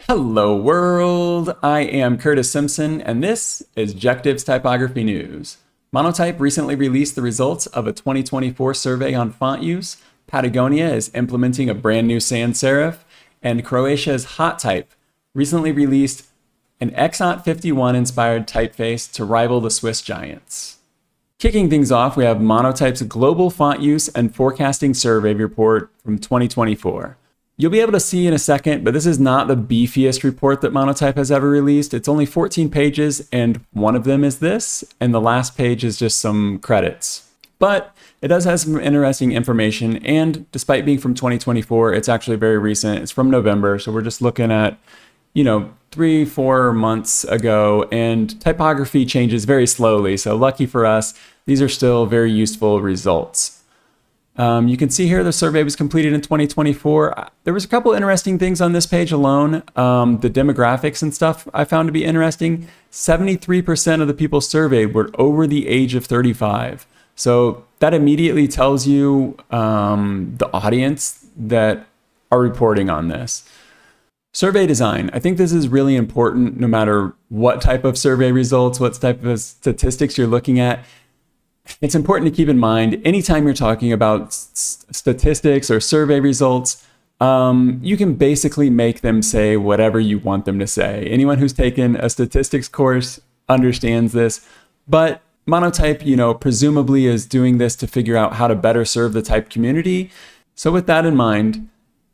Hello world, I am Curtis Simpson and this is Jectives Typography News. Monotype recently released the results of a 2024 survey on font use, Patagonia is implementing a brand new sans serif, and Croatia's HotType recently released an Exat 51 inspired typeface to rival the Swiss giants. Kicking things off, we have Monotype's Global Font Use and Forecasting Survey Report from 2024. You'll be able to see in a second, but this is not the beefiest report that Monotype has ever released. It's only 14 pages, and one of them is this, and the last page is just some credits. But it does have some interesting information, and despite being from 2024, it's actually very recent. It's from November, so we're just looking at, 3-4 months ago, and typography changes very slowly, so lucky for us, these are still very useful results. You can see here the survey was completed in 2024. There was a couple interesting things on this page alone. The demographics and stuff I found to be interesting. 73% of the people surveyed were over the age of 35. So that immediately tells you the audience that are reporting on this. Survey design. I think this is really important no matter what type of survey results, what type of statistics you're looking at. It's important to keep in mind, anytime you're talking about statistics or survey results, you can basically make them say whatever you want them to say. Anyone who's taken a statistics course understands this, but Monotype, presumably is doing this to figure out how to better serve the type community. So with that in mind,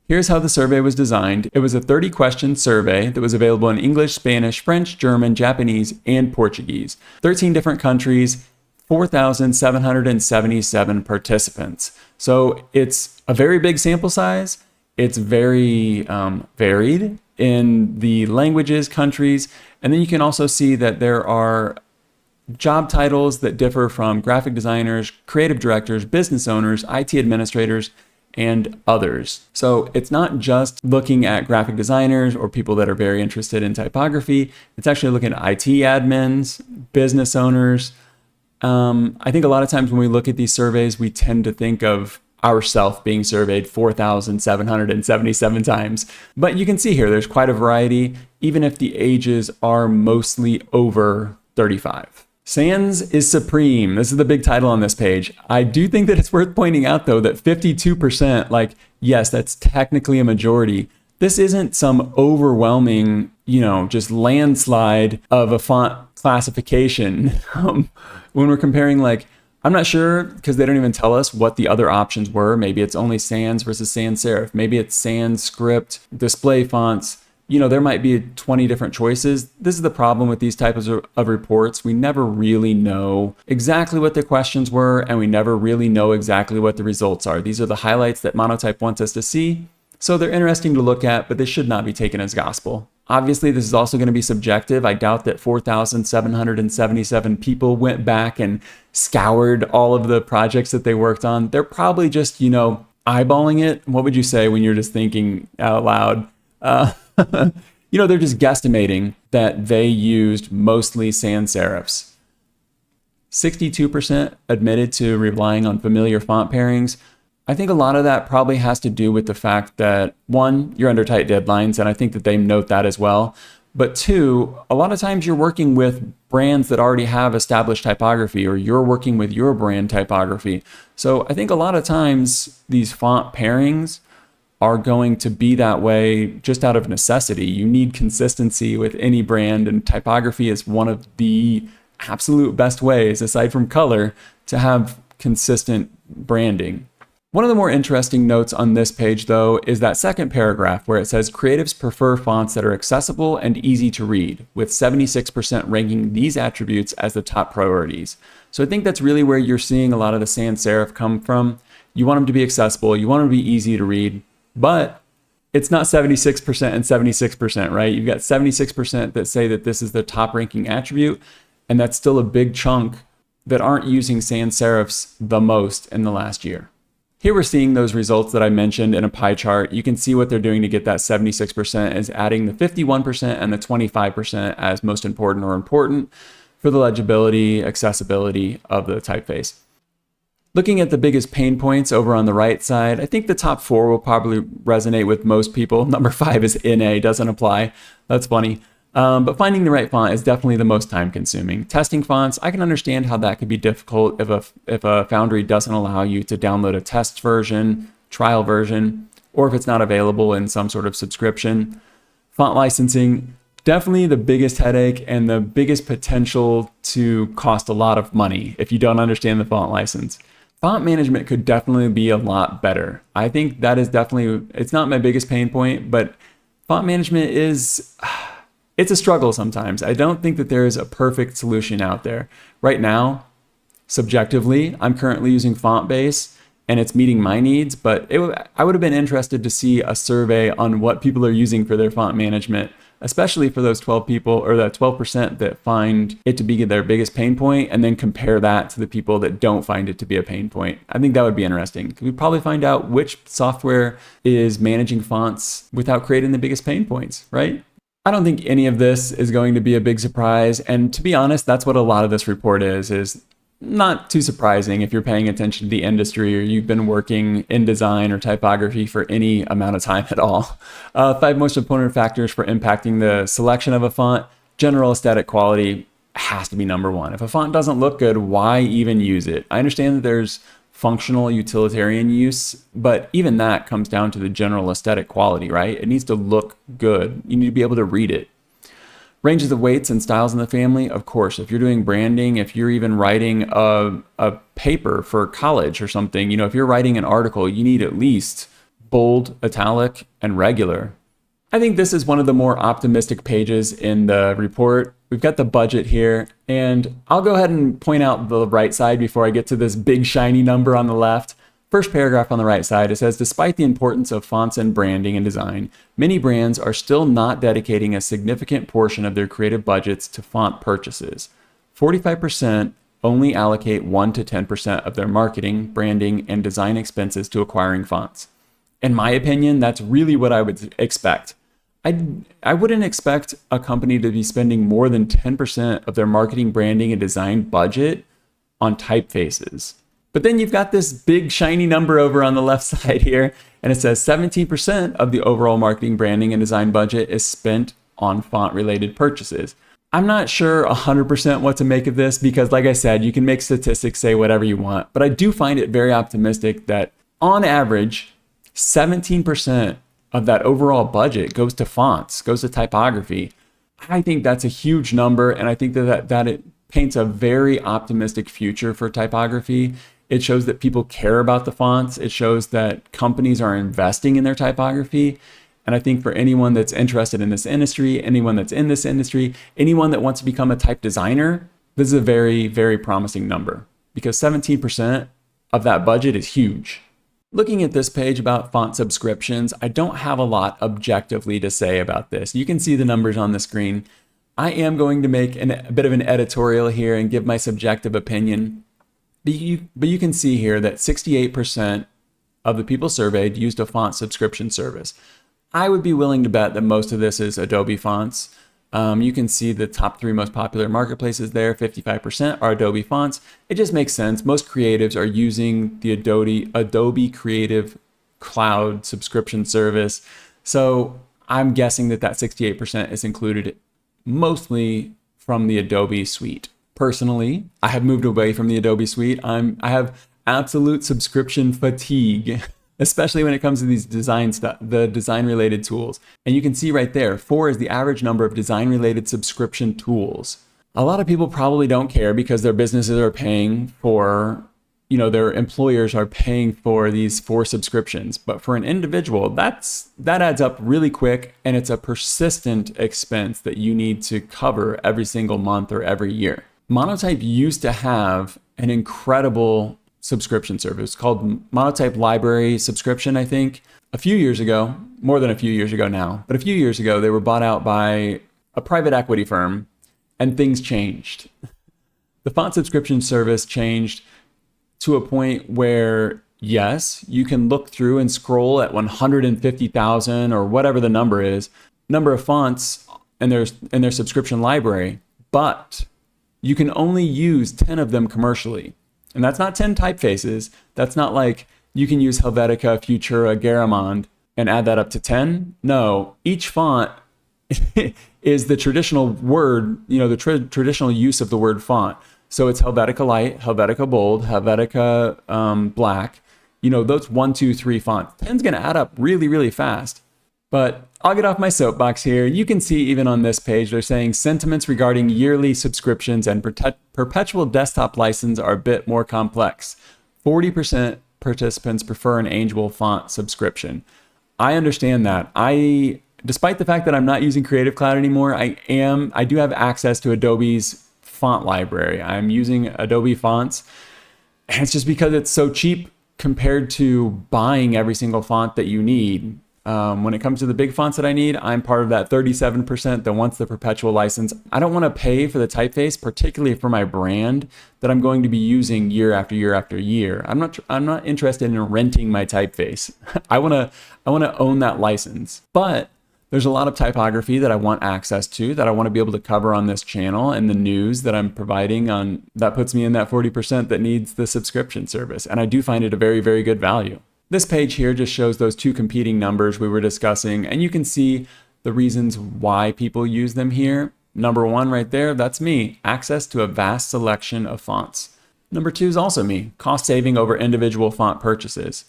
here's how the survey was designed. It was a 30-question survey that was available in English, Spanish, French, German, Japanese, and Portuguese. 13 different countries, 4,777 participants. So it's a very big sample size. It's very varied in the languages, countries, and then you can also see that there are job titles that differ from graphic designers, creative directors, business owners, IT administrators, and others. So it's not just looking at graphic designers or people that are very interested in typography. It's actually looking at IT admins, business owners. I think a lot of times when we look at these surveys, we tend to think of ourselves being surveyed 4,777 times. But you can see here, there's quite a variety, even if the ages are mostly over 35. Sans is supreme. This is the big title on this page. I do think that it's worth pointing out, though, that 52%, yes, that's technically a majority. This isn't some overwhelming, just landslide of a font classification. When we're comparing, I'm not sure because they don't even tell us what the other options were. Maybe it's only sans versus sans serif. Maybe it's sans script, display fonts. There might be 20 different choices. This is the problem with these types of reports. We never really know exactly what the questions were, and we never really know exactly what the results are. These are the highlights that Monotype wants us to see. So they're interesting to look at, but they should not be taken as gospel. Obviously, this is also going to be subjective. I doubt that 4,777 people went back and scoured all of the projects that they worked on. They're probably just, eyeballing it. What would you say when you're just thinking out loud? They're just guesstimating that they used mostly sans serifs. 62% admitted to relying on familiar font pairings. I think a lot of that probably has to do with the fact that, one, you're under tight deadlines, and I think that they note that as well. But two, a lot of times you're working with brands that already have established typography, or you're working with your brand typography. So I think a lot of times these font pairings are going to be that way just out of necessity. You need consistency with any brand, and typography is one of the absolute best ways, aside from color, to have consistent branding. One of the more interesting notes on this page, though, is that second paragraph where it says creatives prefer fonts that are accessible and easy to read, with 76% ranking these attributes as the top priorities. So I think that's really where you're seeing a lot of the sans serif come from. You want them to be accessible, you want them to be easy to read, but it's not 76% and 76%, right? You've got 76% that say that this is the top ranking attribute, and that's still a big chunk that aren't using sans serifs the most in the last year. Here we're seeing those results that I mentioned in a pie chart. You can see what they're doing to get that 76% is adding the 51% and the 25% as most important or important for the legibility, accessibility of the typeface. Looking at the biggest pain points over on the right side, I think the top 4 will probably resonate with most people. Number 5 is NA, doesn't apply. That's funny. But finding the right font is definitely the most time consuming. Testing fonts, I can understand how that could be difficult if a Foundry doesn't allow you to download a test version, trial version, or if it's not available in some sort of subscription. Font licensing, definitely the biggest headache and the biggest potential to cost a lot of money if you don't understand the font license. Font management could definitely be a lot better. I think that is definitely, it's not my biggest pain point, but font management is, it's a struggle sometimes. I don't think that there is a perfect solution out there. Right now, subjectively, I'm currently using FontBase and it's meeting my needs, but I would have been interested to see a survey on what people are using for their font management, especially for those 12 people or that 12% that find it to be their biggest pain point, and then compare that to the people that don't find it to be a pain point. I think that would be interesting. We'd probably find out which software is managing fonts without creating the biggest pain points, right? I don't think any of this is going to be a big surprise. And to be honest, that's what a lot of this report is not too surprising if you're paying attention to the industry or you've been working in design or typography for any amount of time at all. 5 most important factors for impacting the selection of a font. General aesthetic quality has to be number 1. If a font doesn't look good, why even use it? I understand that there's functional utilitarian use, but even that comes down to the general aesthetic quality, right? It needs to look good. You need to be able to read it. Ranges of weights and styles in the family, of course, if you're doing branding, if you're even writing a paper for college or something, if you're writing an article, you need at least bold, italic, and regular. I think this is one of the more optimistic pages in the report. We've got the budget here, and I'll go ahead and point out the right side before I get to this big shiny number on the left. First paragraph on the right side, it says, despite the importance of fonts and branding and design, many brands are still not dedicating a significant portion of their creative budgets to font purchases. 45% only allocate 1 to 10% of their marketing, branding, and design expenses to acquiring fonts. In my opinion, that's really what I would expect. I wouldn't expect a company to be spending more than 10% of their marketing, branding, and design budget on typefaces. But then you've got this big shiny number over on the left side here, and it says 17% of the overall marketing, branding, and design budget is spent on font-related purchases. I'm not sure 100% what to make of this because, like I said, you can make statistics say whatever you want, but I do find it very optimistic that on average, 17% of that overall budget goes to fonts, goes to typography. I think that's a huge number, and I think that it paints a very optimistic future for typography. It shows that people care about the fonts. It shows that companies are investing in their typography. And I think for anyone that's interested in this industry, anyone that's in this industry, anyone that wants to become a type designer, this is a very, very promising number because 17% of that budget is huge. Looking at this page about font subscriptions, I don't have a lot objectively to say about this. You can see the numbers on the screen. I am going to make a bit of an editorial here and give my subjective opinion. But you can see here that 68% of the people surveyed used a font subscription service. I would be willing to bet that most of this is Adobe fonts. You can see the top 3 most popular marketplaces there. 55% are Adobe fonts. It just makes sense. Most creatives are using the Adobe Creative Cloud subscription service. So I'm guessing that 68% is included mostly from the Adobe suite. Personally, I have moved away from the Adobe suite. I have absolute subscription fatigue, especially when it comes to these the design related tools. And you can see right there, 4 is the average number of design related subscription tools. A lot of people probably don't care because their businesses are paying for, their employers are paying for these 4 subscriptions. But for an individual, that adds up really quick, and it's a persistent expense that you need to cover every single month or every year. Monotype used to have an incredible subscription service called Monotype Library Subscription, I think. A few years ago, more than a few years ago now, but a few years ago, they were bought out by a private equity firm, and things changed. The font subscription service changed to a point where, yes, you can look through and scroll at 150,000 or whatever the number of fonts in their subscription library, but you can only use 10 of them commercially. And that's not 10 typefaces. That's not like you can use Helvetica, Futura, Garamond and add that up to 10. No, each font is the traditional word, the traditional use of the word font. So it's Helvetica Light, Helvetica Bold, Helvetica Black. Those 1, 2, 3 fonts. 10's going to add up really, really fast. But I'll get off my soapbox here. You can see even on this page, they're saying sentiments regarding yearly subscriptions and perpetual desktop license are a bit more complex. 40% participants prefer an annual font subscription. I understand that. Despite the fact that I'm not using Creative Cloud anymore, I do have access to Adobe's font library. I'm using Adobe fonts. And it's just because it's so cheap compared to buying every single font that you need. When it comes to the big fonts that I need, I'm part of that 37% that wants the perpetual license. I don't want to pay for the typeface, particularly for my brand that I'm going to be using year after year after year. I'm not interested in renting my typeface. I want to own that license. But there's a lot of typography that I want access to, that I want to be able to cover on this channel, and the news that I'm providing on that puts me in that 40% that needs the subscription service. And I do find it a very, very good value. This page here just shows those two competing numbers we were discussing, and you can see the reasons why people use them here. Number 1 right there, that's me, access to a vast selection of fonts. Number 2 is also me, cost saving over individual font purchases.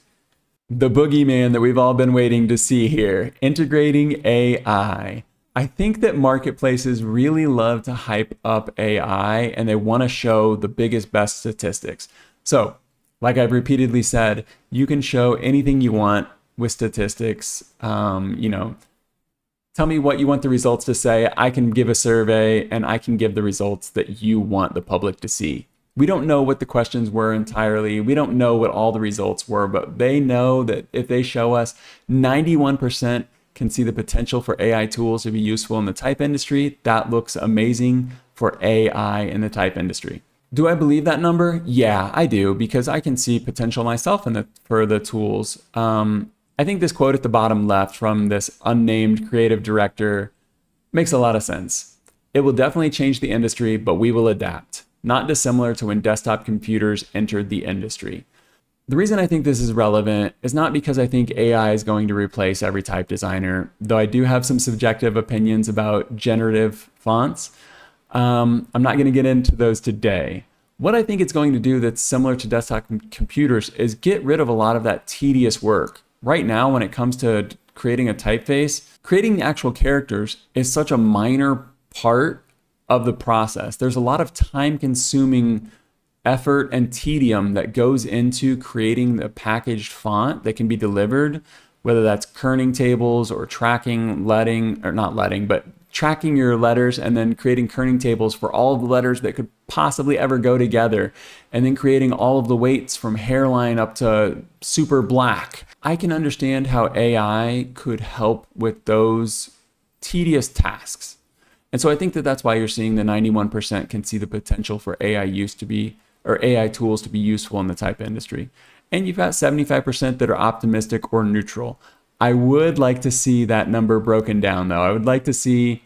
The boogeyman that we've all been waiting to see here, integrating AI. I think that marketplaces really love to hype up AI and they want to show the biggest, best statistics. So, like I've repeatedly said, you can show anything you want with statistics. Tell me what you want the results to say. I can give a survey and I can give the results that you want the public to see. We don't know what the questions were entirely. We don't know what all the results were, but they know that if they show us 91% can see the potential for AI tools to be useful in the type industry, that looks amazing for AI in the type industry. Do I believe that number? Yeah, I do, because I can see potential myself for the tools. I think this quote at the bottom left from this unnamed creative director makes a lot of sense. It will definitely change the industry, but we will adapt. Not dissimilar to when desktop computers entered the industry. The reason I think this is relevant is not because I think AI is going to replace every type designer, though I do have some subjective opinions about generative fonts. I'm not going to get into those today. What I think it's going to do that's similar to desktop computers is get rid of a lot of that tedious work. Right now, when it comes to creating a typeface, creating the actual characters is such a minor part of the process. There's a lot of time-consuming effort and tedium that goes into creating the packaged font that can be delivered, whether that's kerning tables or tracking tracking your letters and then creating kerning tables for all of the letters that could possibly ever go together, and then creating all of the weights from hairline up to super black. I can understand how AI could help with those tedious tasks. And so I think that that's why you're seeing the 91% can see the potential for AI tools to be useful in the type industry. And you've got 75% that are optimistic or neutral. I would like to see that number broken down though. I would like to see,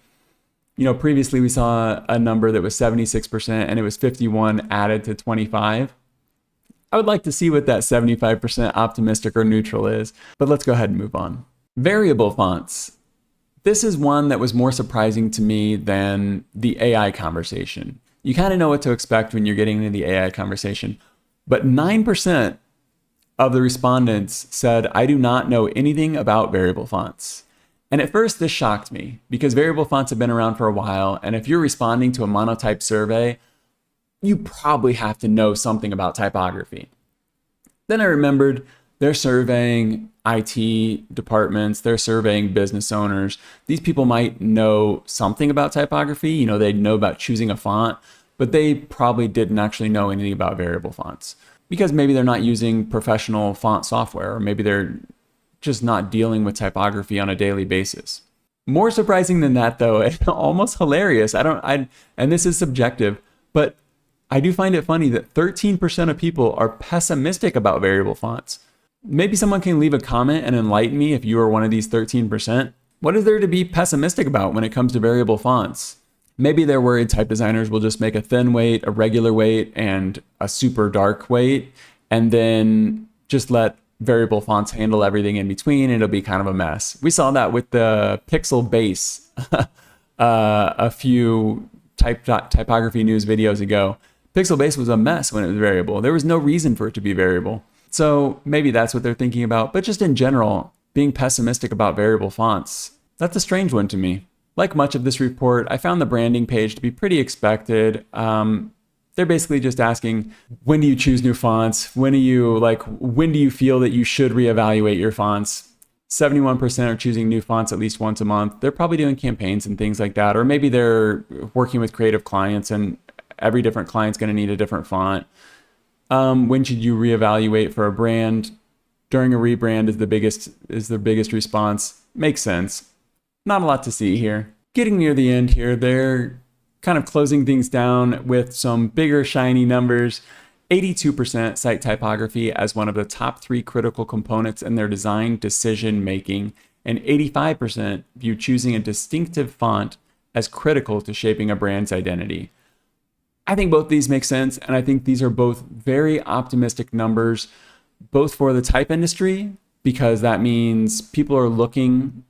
previously we saw a number that was 76% and it was 51 added to 25. I would like to see what that 75% optimistic or neutral is, but let's go ahead and move on. Variable fonts. This is one that was more surprising to me than the AI conversation. You kind of know what to expect when you're getting into the AI conversation, but 9% of the respondents said, I do not know anything about variable fonts. And at first this shocked me because variable fonts have been around for a while. And if you're responding to a Monotype survey, you probably have to know something about typography. Then I remembered they're surveying IT departments, they're surveying business owners. These people might know something about typography, they'd know about choosing a font, but they probably didn't actually know anything about variable fonts. Because maybe they're not using professional font software, or maybe they're just not dealing with typography on a daily basis. More surprising than that though, and almost hilarious, and this is subjective, but I do find it funny that 13% of people are pessimistic about variable fonts. Maybe someone can leave a comment and enlighten me if you are one of these 13%. What is there to be pessimistic about when it comes to variable fonts? Maybe they're worried type designers will just make a thin weight, a regular weight, and a super dark weight, and then just let variable fonts handle everything in between. It'll be kind of a mess. We saw that with the Pixel Base a few typography news videos ago. Pixel Base was a mess when it was variable. There was no reason for it to be variable. So maybe that's what they're thinking about. But just in general, being pessimistic about variable fonts, that's a strange one to me. Like much of this report, I found the branding page to be pretty expected. They're basically just asking, when do you choose new fonts? When do you feel that you should reevaluate your fonts? 71% are choosing new fonts at least once a month. They're probably doing campaigns and things like that. Or maybe they're working with creative clients and every different client's going to need a different font. When should you reevaluate for a brand? During a rebrand is the biggest response. Makes sense. Not a lot to see here. Getting near the end here, they're kind of closing things down with some bigger shiny numbers. 82% cite typography as one of the top 3 critical components in their design decision making, and 85% view choosing a distinctive font as critical to shaping a brand's identity. I think both these make sense, and I think these are both very optimistic numbers, both for the type industry, because that means people are looking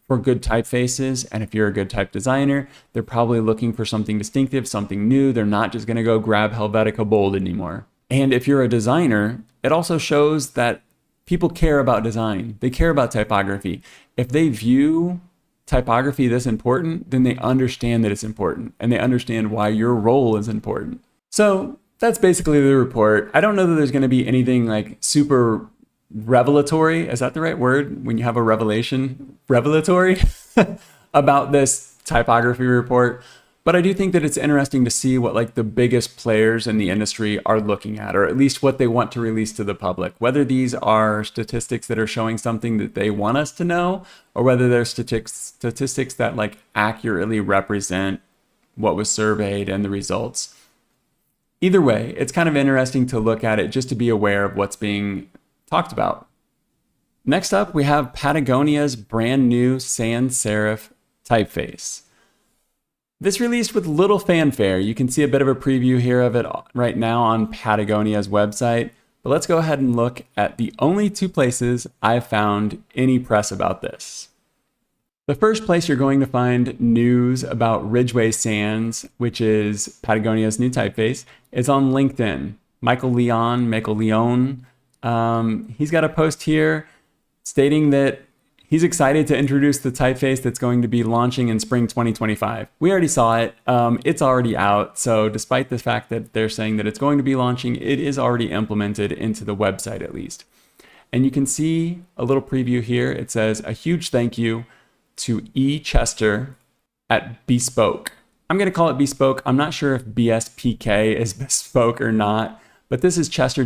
for good typefaces, and if you're a good type designer, they're probably looking for something distinctive, something new. They're not just going to go grab Helvetica Bold anymore. And if you're a designer, it also shows that people care about design. They care about typography. If they view typography this important, then they understand that it's important, and they understand why your role is important. So that's basically the report. I don't know that there's going to be anything like super revelatory, is that the right word? When you have a revelation, revelatory about this typography report. But I do think that it's interesting to see what like the biggest players in the industry are looking at, or at least what they want to release to the public, whether these are statistics that are showing something that they want us to know, or whether they're statistics that like accurately represent what was surveyed and the results. Either way, it's kind of interesting to look at it just to be aware of what's being talked about. Next up, we have Patagonia's brand new sans serif typeface. This released with little fanfare. You can see a bit of a preview here of it right now on Patagonia's website, but let's go ahead and look at the only 2 places I've found any press about this. The first place you're going to find news about Ridgeway Sans, which is Patagonia's new typeface, is on LinkedIn. Michael Leon, he's got a post here stating that he's excited to introduce the typeface that's going to be launching in spring 2025. We already saw it. It's already out. So despite the fact that they're saying that it's going to be launching, it is already implemented into the website at least. And you can see a little preview here. It says, a huge thank you to E. Chester at Bespoke. I'm going to call it Bespoke. I'm not sure if BSPK is Bespoke or not, but this is Chester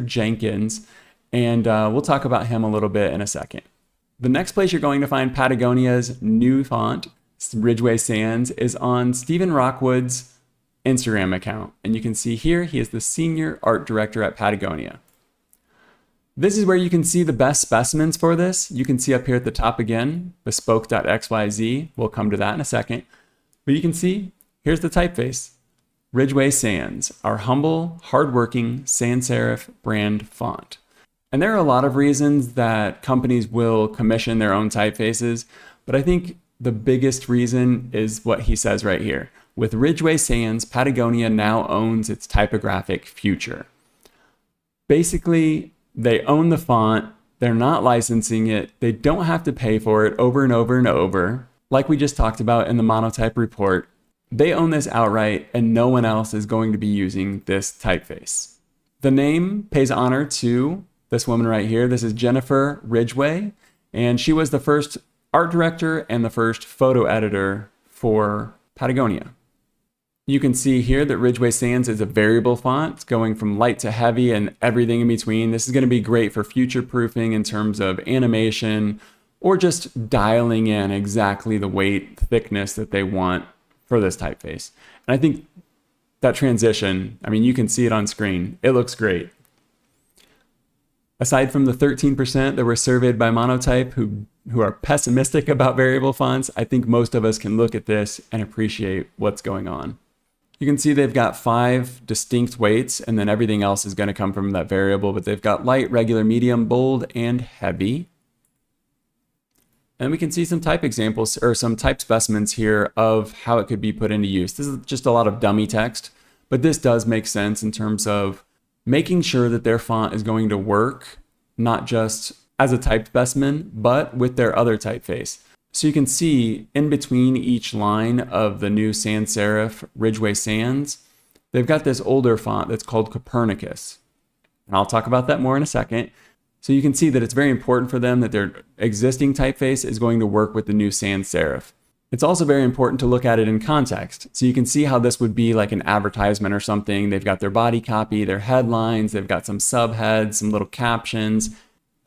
Jenkins, and we'll talk about him a little bit in a second. The next place you're going to find Patagonia's new font, Ridgeway Sans, is on Stephen Rockwood's Instagram account. And you can see here, he is the senior art director at Patagonia. This is where you can see the best specimens for this. You can see up here at the top again, bespoke.xyz. We'll come to that in a second. But you can see, here's the typeface. Ridgeway Sans, our humble, hardworking sans serif brand font. And there are a lot of reasons that companies will commission their own typefaces, but I think the biggest reason is what he says right here. With Ridgeway Sans, Patagonia now owns its typographic future. Basically, they own the font, they're not licensing it, they don't have to pay for it over and over and over, like we just talked about in the Monotype report. They own this outright, and no one else is going to be using this typeface. The name pays honor to this woman right here. This is Jennifer Ridgeway, and she was the first art director and the first photo editor for Patagonia. You can see here that Ridgeway Sans is a variable font going from light to heavy and everything in between. This is going to be great for future proofing in terms of animation or just dialing in exactly the weight, thickness that they want for this typeface. And I think that transition, I mean, you can see it on screen. It looks great. Aside from the 13% that were surveyed by Monotype who are pessimistic about variable fonts, I think most of us can look at this and appreciate what's going on. You can see they've got 5 distinct weights, and then everything else is going to come from that variable, but they've got light, regular, medium, bold, and heavy. And we can see some type examples or some type specimens here of how it could be put into use. This is just a lot of dummy text, but this does make sense in terms of making sure that their font is going to work, not just as a type specimen, but with their other typeface. So you can see in between each line of the new sans serif Ridgeway sans, they've got this older font that's called Copernicus. And I'll talk about that more in a second. So you can see that it's very important for them that their existing typeface is going to work with the new sans serif. It's also very important to look at it in context. So you can see how this would be like an advertisement or something. They've got their body copy, their headlines, they've got some subheads, some little captions,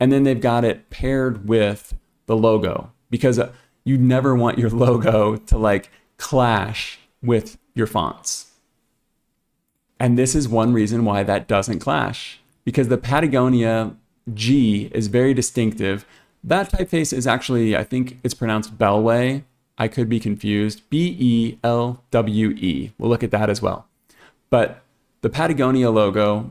and then they've got it paired with the logo, because you never want your logo to like clash with your fonts. And this is one reason why that doesn't clash, because the Patagonia G is very distinctive. That typeface is actually, I think it's pronounced Bellway. I could be confused. Belwe. We'll look at that as well. But the Patagonia logo,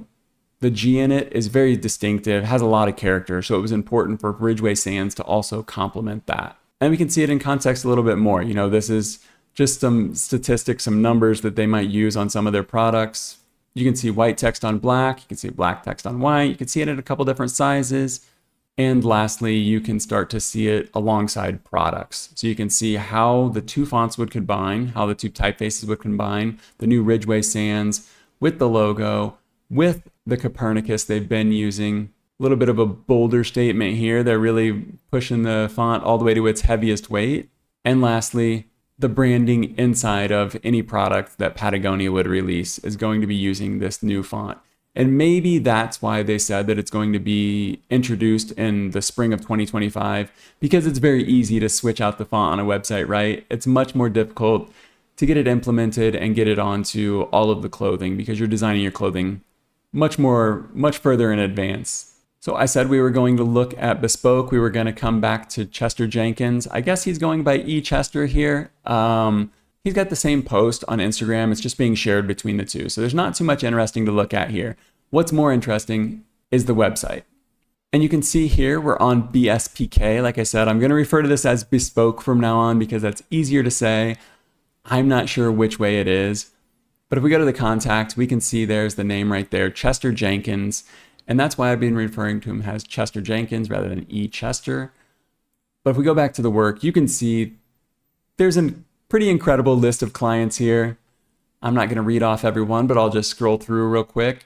the G in it is very distinctive, has a lot of character. So it was important for Ridgeway sans to also complement that. And we can see it in context a little bit more. You know, this is just some statistics, some numbers that they might use on some of their products. You can see white text on black. You can see black text on white. You can see it in a couple different sizes. And lastly, you can start to see it alongside products. So you can see how the two fonts would combine, how the two typefaces would combine, the new Ridgeway sans with the logo, with the Copernicus they've been using. A little bit of a bolder statement here. They're really pushing the font all the way to its heaviest weight. And lastly, the branding inside of any product that Patagonia would release is going to be using this new font. And maybe that's why they said that it's going to be introduced in the spring of 2025, because it's very easy to switch out the font on a website, right? It's much more difficult to get it implemented and get it onto all of the clothing, because you're designing your clothing much further in advance. So I said we were going to look at Bespoke. We were going to come back to Chester Jenkins. I guess he's going by E. Chester here. He's got the same post on Instagram. It's just being shared between the two. So there's not too much interesting to look at here. What's more interesting is the website. And you can see here we're on BSPK. Like I said, I'm going to refer to this as Bespoke from now on because that's easier to say. I'm not sure which way it is. But if we go to the contact, we can see there's the name right there, Chester Jenkins. And that's why I've been referring to him as Chester Jenkins rather than E. Chester. But if we go back to the work, you can see there's a pretty incredible list of clients here. I'm not going to read off everyone, but I'll just scroll through real quick.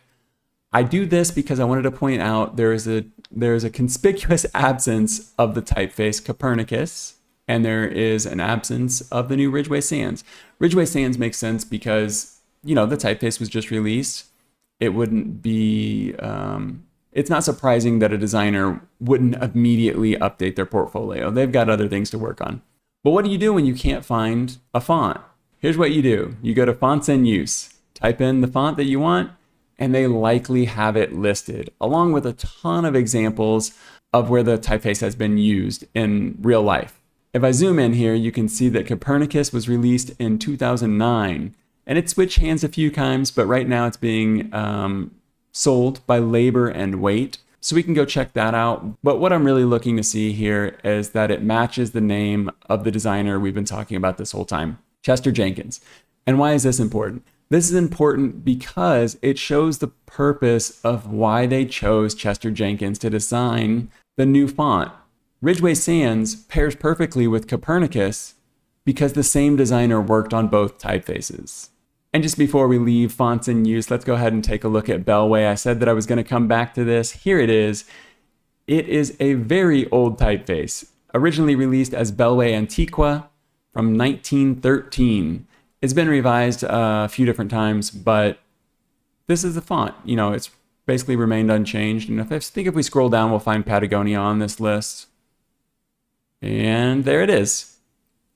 I do this because I wanted to point out there is a conspicuous absence of the typeface Copernicus, and there is an absence of the new Ridgeway sans. Ridgeway sans makes sense because, you know, the typeface was just released. It wouldn't be, it's not surprising that a designer wouldn't immediately update their portfolio. They've got other things to work on. But what do you do when you can't find a font? Here's what you do. You go to fonts in use, type in the font that you want, and they likely have it listed, along with a ton of examples of where the typeface has been used in real life. If I zoom in here, you can see that Copernicus was released in 2009. And it switched hands a few times, but right now it's being sold by Labor and Weight. So we can go check that out. But what I'm really looking to see here is that it matches the name of the designer we've been talking about this whole time, Chester Jenkins. And why is this important? This is important because it shows the purpose of why they chose Chester Jenkins to design the new font. Ridgeway sans pairs perfectly with Copernicus because the same designer worked on both typefaces. And just before we leave fonts in use, let's go ahead and take a look at Bellway. I said that I was going to come back to this. Here it is. It is a very old typeface, originally released as Bellway Antiqua from 1913. It's been revised a few different times, but this is the font. You know, it's basically remained unchanged. And I think if we scroll down, we'll find Patagonia on this list. And there it is.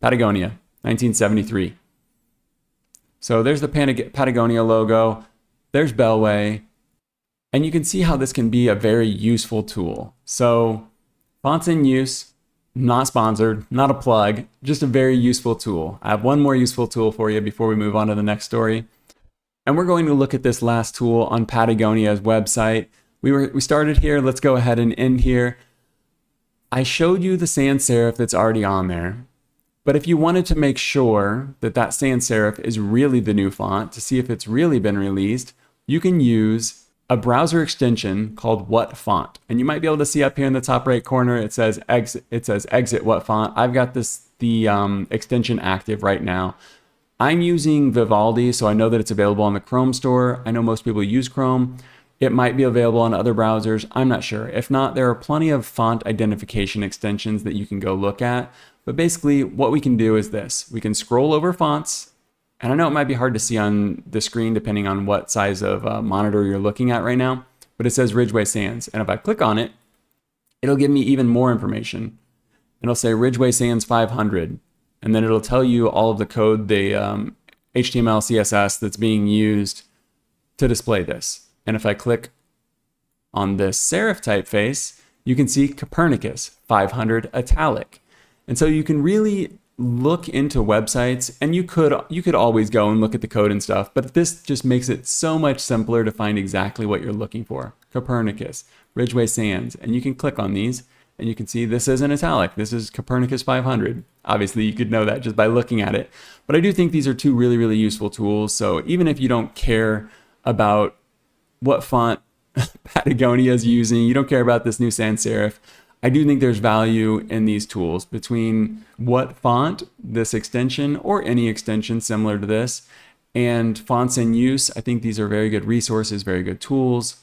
Patagonia, 1973. So there's the Patagonia logo. There's Bellway. And you can see how this can be a very useful tool. So fonts in use, not sponsored, not a plug, just a very useful tool. I have one more useful tool for you before we move on to the next story. And we're going to look at this last tool on Patagonia's website. We started here, let's go ahead and end here. I showed you the sans serif that's already on there. But if you wanted to make sure that that sans serif is really the new font, to see if it's really been released, you can use a browser extension called WhatFont. And you might be able to see up here in the top right corner, it says Exit WhatFont. I've got the extension active right now. I'm using Vivaldi, so I know that it's available on the Chrome store. I know most people use Chrome. It might be available on other browsers. I'm not sure. If not, there are plenty of font identification extensions that you can go look at. But basically, what we can do is this. We can scroll over fonts. And I know it might be hard to see on the screen depending on what size of monitor you're looking at right now. But it says Ridgeway Sans. And if I click on it, it'll give me even more information. It'll say Ridgeway Sans 500. And then it'll tell you all of the code, the HTML, CSS that's being used to display this. And if I click on this serif typeface, you can see Copernicus 500 italic. And so you can really look into websites, and you could always go and look at the code and stuff, but this just makes it so much simpler to find exactly what you're looking for. Copernicus, Ridgeway Sans, and you can click on these and you can see this is an italic. This is Copernicus 500. Obviously you could know that just by looking at it, but I do think these are two really, really useful tools. So even if you don't care about what font Patagonia is using, you don't care about this new sans serif, I do think there's value in these tools between WhatFont, this extension, or any extension similar to this, and fonts in use. I think these are very good resources, very good tools.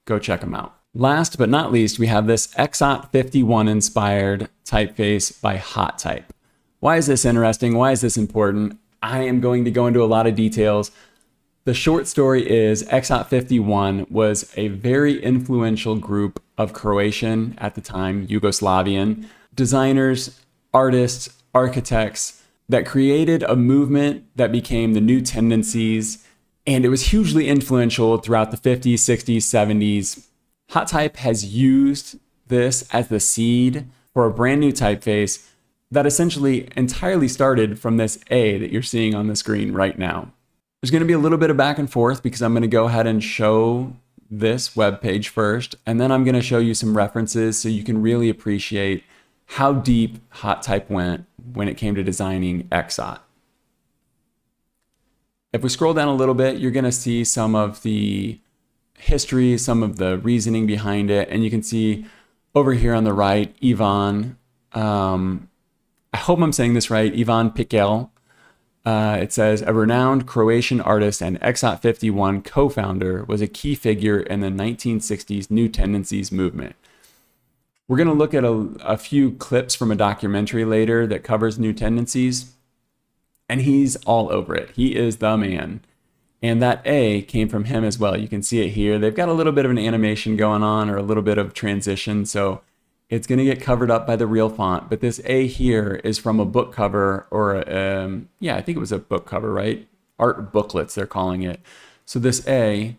Go check them out. Last but not least, we have this Exat 51 inspired typeface by Hottype. Why is this interesting? Why is this important? I am going to go into a lot of details. The short story is Exat 51 was a very influential group of Croatian, at the time, Yugoslavian, designers, artists, architects that created a movement that became the new Tendencies, and it was hugely influential throughout the 50s, 60s, 70s. Hottype has used this as the seed for a brand new typeface that essentially entirely started from this A that you're seeing on the screen right now. There's going to be a little bit of back and forth because I'm going to go ahead and show this web page first, and then I'm going to show you some references so you can really appreciate how deep Hottype went when it came to designing Exat. If we scroll down a little bit, you're going to see some of the history, some of the reasoning behind it, and you can see over here on the right, Ivan, I hope I'm saying this right, Ivan Pikel. It says, a renowned Croatian artist and Exat 51 co-founder, was a key figure in the 1960s New Tendencies movement. We're going to look at a few clips from a documentary later that covers New Tendencies, and he's all over it. He is the man. And that A came from him as well. You can see it here. They've got a little bit of an animation going on, or a little bit of transition, so it's going to get covered up by the real font. But this A here is from a book cover, or yeah, I think it was a book cover, right? Art booklets, they're calling it. So this A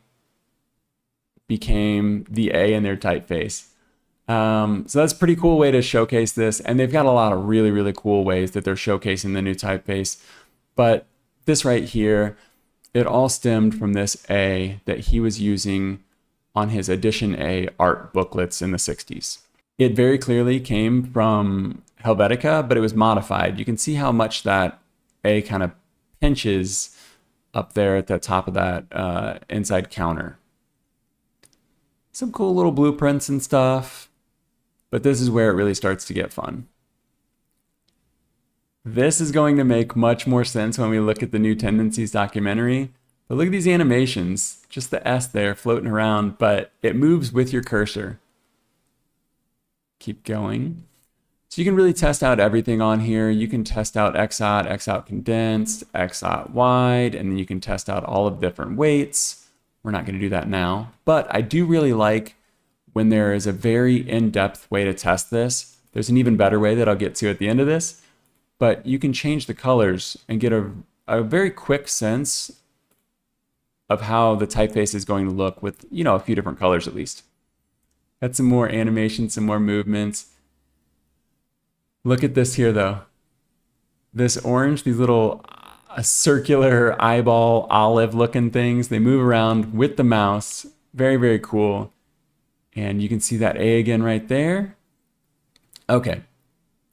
became the A in their typeface. So that's a pretty cool way to showcase this. And they've got a lot of really, really cool ways that they're showcasing the new typeface. But this right here, it all stemmed from this A that he was using on his Edition A art booklets in the 60s. It very clearly came from Helvetica, but it was modified. You can see how much that A kind of pinches up there at the top of that inside counter. Some cool little blueprints and stuff, but this is where it really starts to get fun. This is going to make much more sense when we look at the New Tendencies documentary. But look at these animations, just the S there floating around, but it moves with your cursor. Keep going. So you can really test out everything on here. You can test out Exat, Exat condensed, Exat wide, and then you can test out all of the different weights. We're not going to do that now, but I do really like when there is a very in-depth way to test this. There's an even better way that I'll get to at the end of this, but you can change the colors and get a very quick sense of how the typeface is going to look with, you know, a few different colors at least. Got some more animation, some more movements. Look at this here though. This orange, these little circular eyeball olive looking things, they move around with the mouse. Very, very cool. And you can see that A again right there. Okay.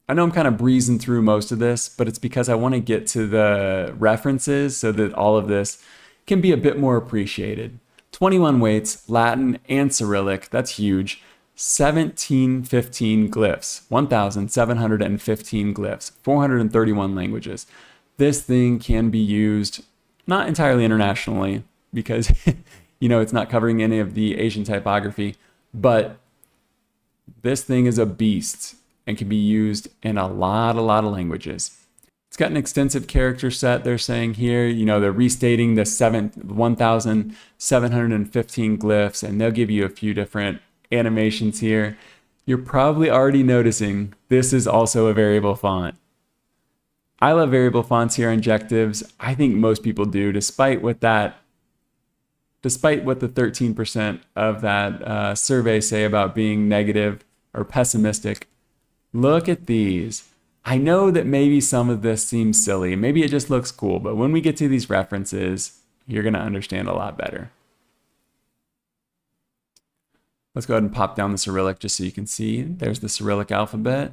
I know I'm kind of breezing through most of this, but it's because I want to get to the references so that all of this can be a bit more appreciated. 21 weights, Latin and Cyrillic, that's huge. 1715 glyphs, 1,715 glyphs, 431 languages. This thing can be used not entirely internationally because, you know, it's not covering any of the Asian typography, but this thing is a beast and can be used in a lot of languages. It's got an extensive character set, they're saying here. You know, they're restating the 1,715 glyphs, and they'll give you a few different animations here. You're probably already noticing this is also a variable font. I love variable fonts here on Jectives. I think most people do, despite what the 13% of that survey say about being negative or pessimistic. Look at these. I know that maybe some of this seems silly. Maybe it just looks cool, but when we get to these references, you're going to understand a lot better. Let's go ahead and pop down the Cyrillic just so you can see. There's the Cyrillic alphabet,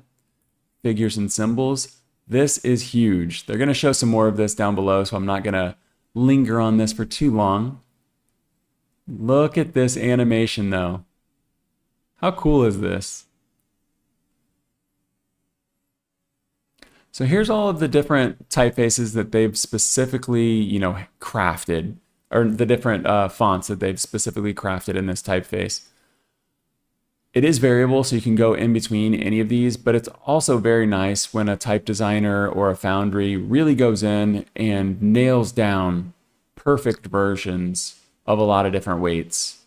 figures and symbols. This is huge. They're going to show some more of this down below, so I'm not going to linger on this for too long. Look at this animation though. How cool is this? So here's all of the different typefaces that they've specifically, you know, crafted, or the different fonts that they've specifically crafted in this typeface. It is variable, so you can go in between any of these, but it's also very nice when a type designer or a foundry really goes in and nails down perfect versions of a lot of different weights.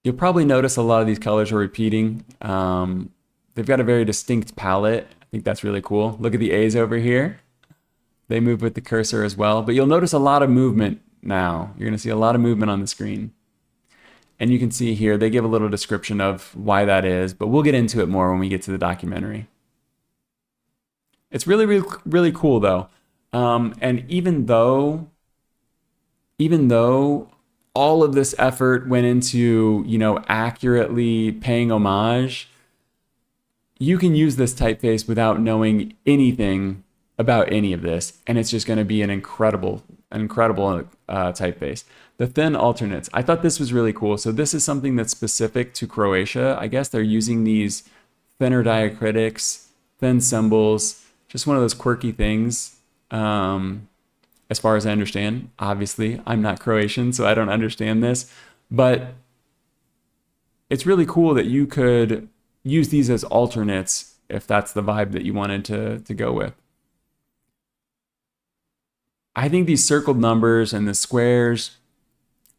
You'll probably notice a lot of these colors are repeating. They've got a very distinct palette. I think that's really cool. Look at the A's over here. They move with the cursor as well, but you'll notice a lot of movement now. You're going to see a lot of movement on the screen. And you can see here, they give a little description of why that is, but we'll get into it more when we get to the documentary. It's really cool though. And even though all of this effort went into, you know, accurately paying homage, you can use this typeface without knowing anything about any of this, and it's just going to be an incredible typeface. The thin alternates, I thought this was really cool. So this is something that's specific to Croatia. I guess they're using these thinner diacritics, thin symbols, just one of those quirky things. As far as I understand, obviously I'm not Croatian, so I don't understand this, but it's really cool that you could use these as alternates if that's the vibe that you wanted to go with. I think these circled numbers and the squares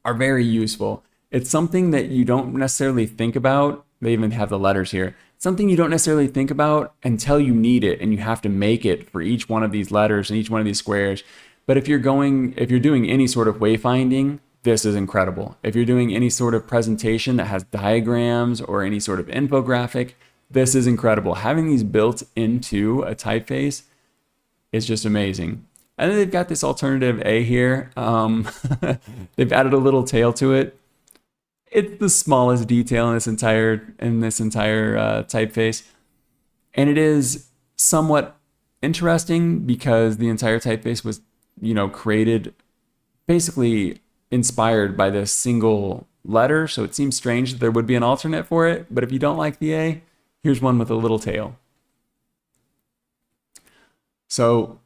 are very useful. It's something that you don't necessarily think about. They even have the letters here. It's something you don't necessarily think about until you need it, and you have to make it for each one of these letters and each one of these squares. But if you're doing any sort of wayfinding, this is incredible. If you're doing any sort of presentation that has diagrams or any sort of infographic, this is incredible. Having these built into a typeface is just amazing. And then they've got this alternative A here. They've added a little tail to it. It's the smallest detail in this entire typeface, and it is somewhat interesting because the entire typeface was, you know, created basically inspired by this single letter. So it seems strange that there would be an alternate for it. But if you don't like the A, here's one with a little tail. So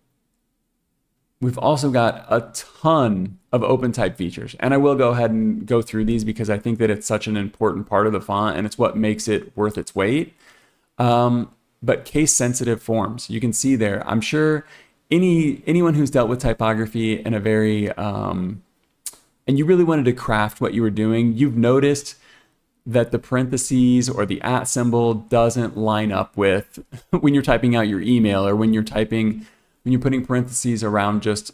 we've also got a ton of open type features, and I will go ahead and go through these because I think that it's such an important part of the font and it's what makes it worth its weight. But case sensitive forms, you can see there. I'm sure anyone who's dealt with typography in a very, and you really wanted to craft what you were doing, you've noticed that the parentheses or the @ symbol doesn't line up with when you're typing out your email or when you're typing when you're putting parentheses around just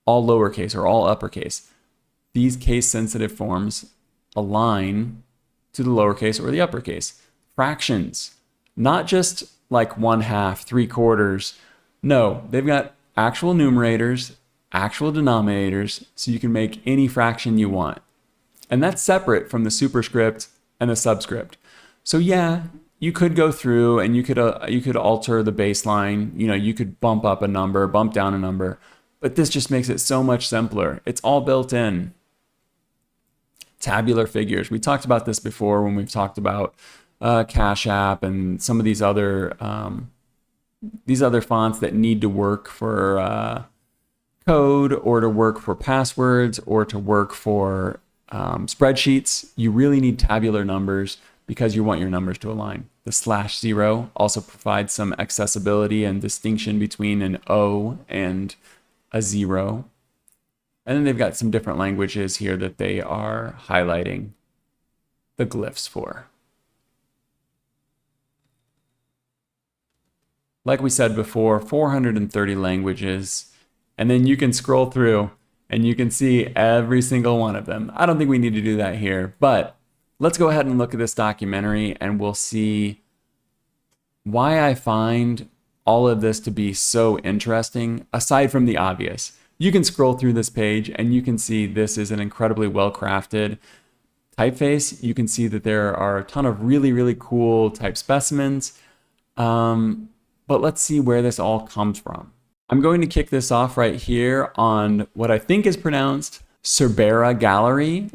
all lowercase or all uppercase, these case-sensitive forms align to the lowercase or the uppercase. Fractions, not just like 1/2, 3/4. No, they've got actual numerators, actual denominators, so you can make any fraction you want. And that's separate from the superscript and the subscript. So yeah, you could go through and you could alter the baseline. You know, you could bump up a number, bump down a number, but this just makes it so much simpler. It's all built in. Tabular figures. We talked about this before when we've talked about Cash App and some of these other fonts that need to work for code or to work for passwords or to work for spreadsheets. You really need tabular numbers because you want your numbers to align. The /0 also provides some accessibility and distinction between an O and a 0. And then they've got some different languages here that they are highlighting the glyphs for. Like we said before, 430 languages. And then you can scroll through and you can see every single one of them. I don't think we need to do that here, but let's go ahead and look at this documentary and we'll see why I find all of this to be so interesting, aside from the obvious. You can scroll through this page and you can see this is an incredibly well-crafted typeface. You can see that there are a ton of really, really cool type specimens. But let's see where this all comes from. I'm going to kick this off right here on what I think is pronounced Cerbera Gallery.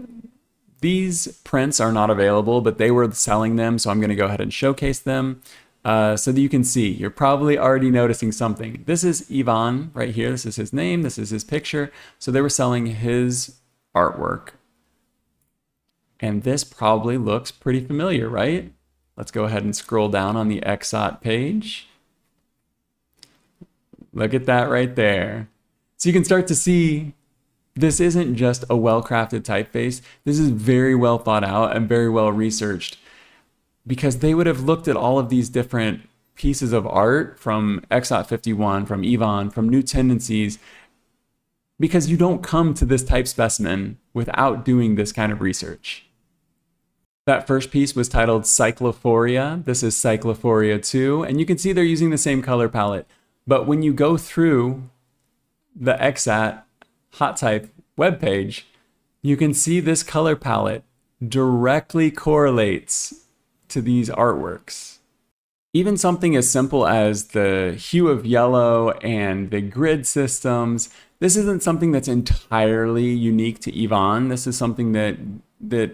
These prints are not available, but they were selling them, so I'm going to go ahead and showcase them. So that you can see, you're probably already noticing something. This is Ivan right here. This is his name. This is his picture. So they were selling his artwork. And this probably looks pretty familiar, right? Let's go ahead and scroll down on the Exat page. Look at that right there. So you can start to see this isn't just a well-crafted typeface. This is very well thought out and very well researched, because they would have looked at all of these different pieces of art from Exat 51, from Ivan, from New Tendencies, because you don't come to this type specimen without doing this kind of research. That first piece was titled Cyclophoria. This is Cyclophoria 2, and you can see they're using the same color palette. But when you go through the Exat hot type webpage, you can see this color palette directly correlates to these artworks. Even something as simple as the hue of yellow and the grid systems, this isn't something that's entirely unique to Ivan. This is something that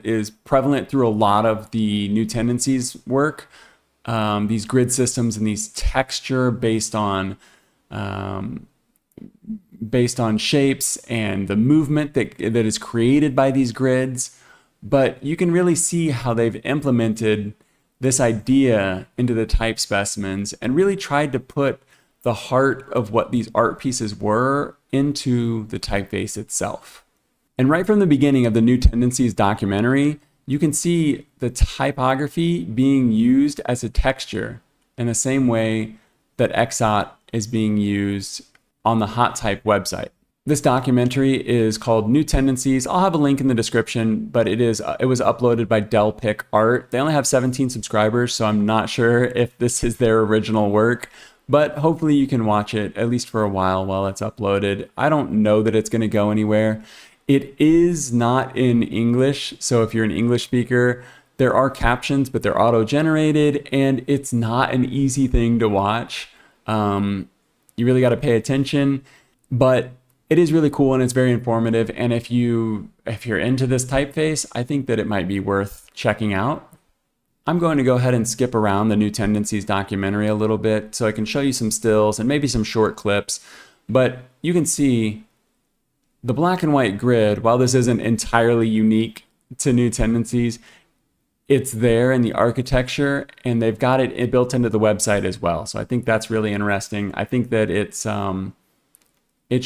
is prevalent through a lot of the New Tendencies work. These grid systems and these texture based on shapes and the movement that is created by these grids. But you can really see how they've implemented this idea into the type specimens and really tried to put the heart of what these art pieces were into the typeface itself. And right from the beginning of the New Tendencies documentary, you can see the typography being used as a texture in the same way that Exat is being used on the hot type website. This documentary is called New Tendencies. I'll have a link in the description, but it was uploaded by Delpic Art. They only have 17 subscribers, so I'm not sure if this is their original work, but hopefully you can watch it at least for a while it's uploaded. I don't know that it's going to go anywhere. It is not in English, so if you're an English speaker, there are captions, but they're auto-generated, and it's not an easy thing to watch. You really got to pay attention, but it is really cool and it's very informative. And if you're into this typeface, I think that it might be worth checking out. I'm going to go ahead and skip around the New Tendencies documentary a little bit so I can show you some stills and maybe some short clips. But you can see the black and white grid, while this isn't entirely unique to New Tendencies, it's there in the architecture and they've got it built into the website as well. So I think that's really interesting. I think that it's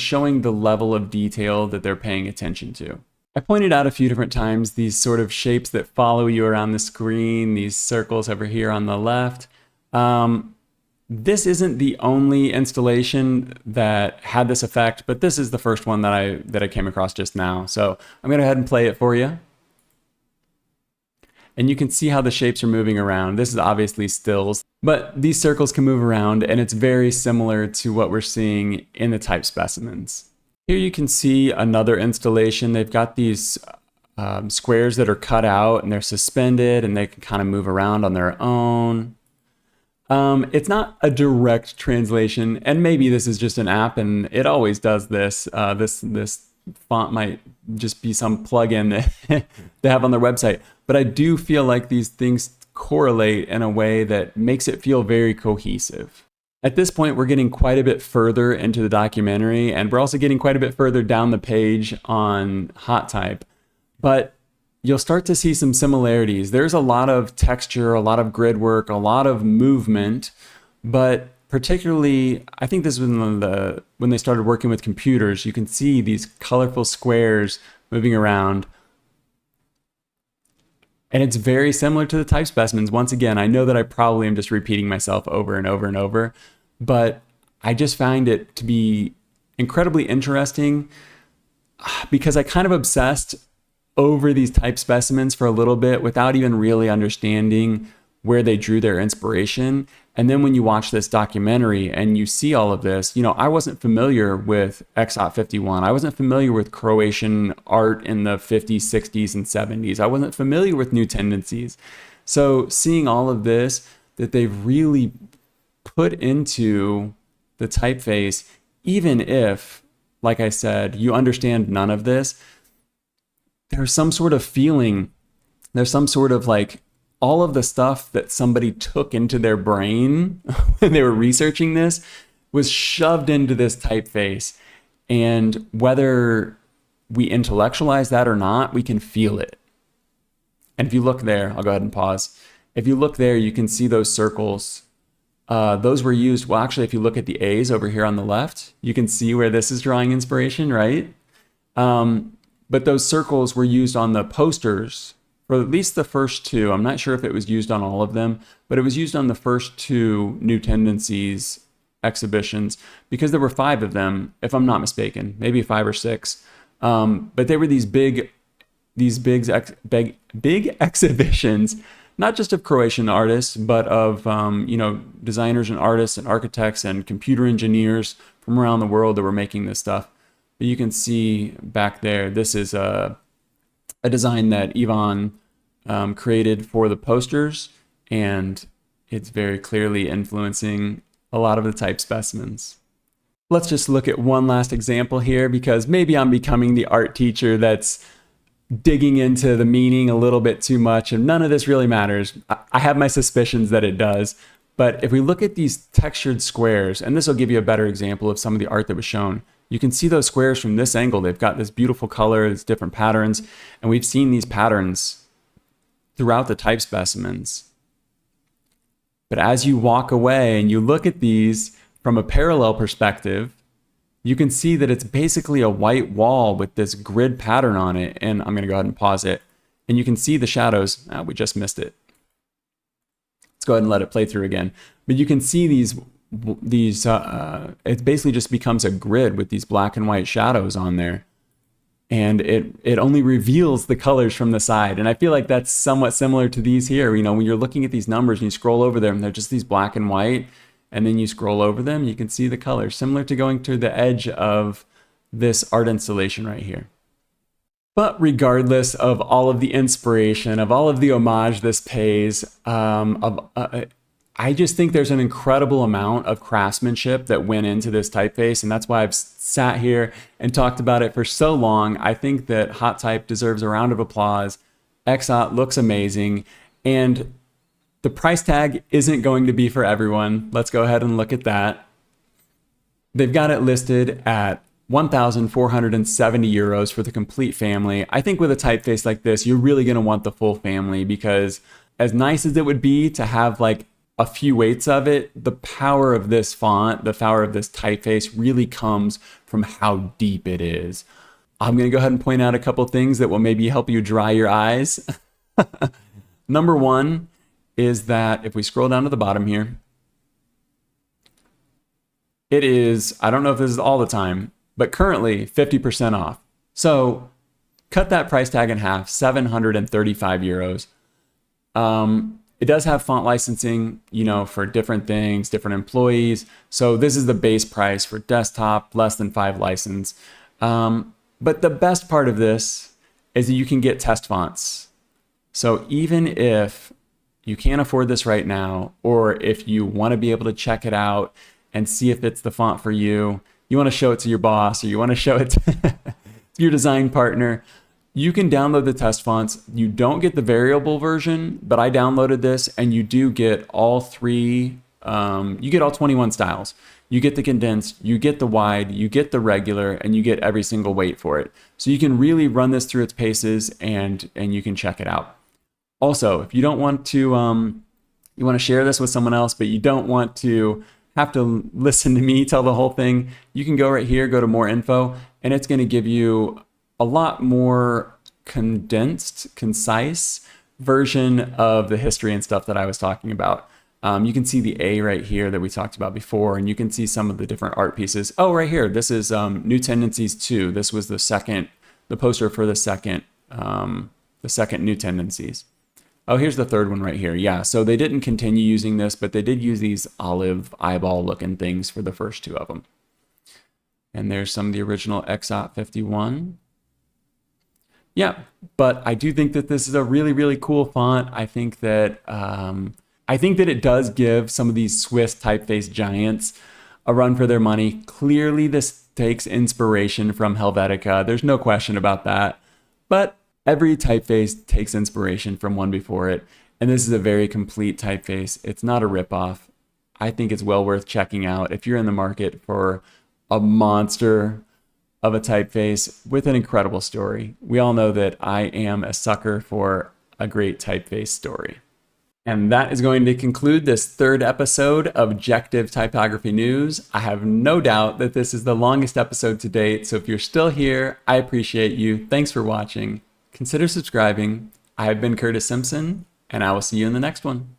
showing the level of detail that they're paying attention to. I pointed out a few different times these sort of shapes that follow you around the screen, these circles over here on the left. This isn't the only installation that had this effect, but this is the first one that I came across just now. So I'm going to go ahead and play it for you. And you can see how the shapes are moving around. This is obviously stills, but these circles can move around, and it's very similar to what we're seeing in the type specimens. Here you can see another installation. They've got these squares that are cut out and they're suspended and they can kind of move around on their own. It's not a direct translation, and maybe this is just an app and it always does this. This font might just be some plugin that they have on their website, but I do feel like these things correlate in a way that makes it feel very cohesive. At this point, we're getting quite a bit further into the documentary, and we're also getting quite a bit further down the page on hot type, but you'll start to see some similarities. There's a lot of texture, a lot of grid work, a lot of movement, but particularly, I think this was when they started working with computers. You can see these colorful squares moving around. And it's very similar to the type specimens. Once again, I know that I probably am just repeating myself over and over and over, but I just find it to be incredibly interesting because I kind of obsessed over these type specimens for a little bit without even really understanding where they drew their inspiration. And then when you watch this documentary and you see all of this, I wasn't familiar with Exat 51. I wasn't familiar with Croatian art in the 50s, 60s, and 70s. I wasn't familiar with new tendencies. So seeing all of this that they've really put into the typeface, even if, like I said, you understand none of this, there's some sort of feeling, there's some sort of like all of the stuff that somebody took into their brain when they were researching this was shoved into this typeface. And whether we intellectualize that or not, we can feel it. And if you look there, I'll go ahead and pause. If you look there, you can see those circles. Those were used, well, actually, if you look at the A's over here on the left, you can see where this is drawing inspiration, right? But those circles were used on the posters for at least the first two. I'm not sure if it was used on all of them, but it was used on the first two New Tendencies exhibitions because there were 5 of them, if I'm not mistaken, maybe 5 or 6. But they were these big exhibitions, not just of Croatian artists, but of designers and artists and architects and computer engineers from around the world that were making this stuff. But you can see back there, this is a design that Ivan created for the posters, and it's very clearly influencing a lot of the type specimens. Let's just look at one last example here, because maybe I'm becoming the art teacher that's digging into the meaning a little bit too much, and none of this really matters. I have my suspicions that it does, but if we look at these textured squares, and this will give you a better example of some of the art that was shown, you can see those squares from this angle. They've got this beautiful color, these different patterns, and we've seen these patterns throughout the type specimens. But as you walk away and you look at these from a parallel perspective, you can see that it's basically a white wall with this grid pattern on it. And I'm going to go ahead and pause it. And you can see the shadows. We just missed it. Let's go ahead and let it play through again. But you can see these it basically just becomes a grid with these black and white shadows on there, and it only reveals the colors from the side. And I feel like that's somewhat similar to these here. When you're looking at these numbers and you scroll over them, they're just these black and white, and then you scroll over them, you can see the colors, similar to going to the edge of this art installation right here. But regardless of all of the inspiration, of all of the homage this pays, I just think there's an incredible amount of craftsmanship that went into this typeface, and that's why I've sat here and talked about it for so long. I think that Hot Type deserves a round of applause. Exat looks amazing, and the price tag isn't going to be for everyone. Let's go ahead and look at that. They've got it listed at 1,470 euros for the complete family. I think with a typeface like this, you're really going to want the full family, because as nice as it would be to have like a few weights of it, the power of this font, the power of this typeface really comes from how deep it is. I'm going to go ahead and point out a couple things that will maybe help you dry your eyes. Number one is that if we scroll down to the bottom here, It is, I don't know if this is all the time, but currently 50% off. So cut that price tag in half, 735 euros. It does have font licensing, for different things, different employees. So this is the base price for desktop, less than 5 license. But the best part of this is that you can get test fonts. So even if you can't afford this right now, or if you want to be able to check it out and see if it's the font for you, you want to show it to your boss, or you want to show it to your design partner, you can download the test fonts. You don't get the variable version, but I downloaded this, and you do get all three, you get all 21 styles. You get the condensed, you get the wide, you get the regular, and you get every single weight for it. So you can really run this through its paces, and you can check it out. Also, if you don't want to, you want to share this with someone else, but you don't want to have to listen to me tell the whole thing, you can go right here, go to more info, and it's going to give you a lot more condensed, concise version of the history and stuff that I was talking about. You can see the A right here that we talked about before, and you can see some of the different art pieces. Oh, right here, this is New Tendencies 2. This was the poster for the second New Tendencies. Oh, here's the third one right here. Yeah, so they didn't continue using this, but they did use these olive eyeball looking things for the first two of them. And there's some of the original Exat 51. Yeah, but I do think that this is a really, really cool font. I think that it does give some of these Swiss typeface giants a run for their money. Clearly, this takes inspiration from Helvetica. There's no question about that. But every typeface takes inspiration from one before it, and this is a very complete typeface. It's not a ripoff. I think it's well worth checking out if you're in the market for a monster of a typeface with an incredible story. We all know that I am a sucker for a great typeface story. And that is going to conclude this third episode of Objective Typography News. I have no doubt that this is the longest episode to date, so if you're still here, I appreciate you. Thanks for watching. Consider subscribing. I have been Curtis Simpson, and I will see you in the next one.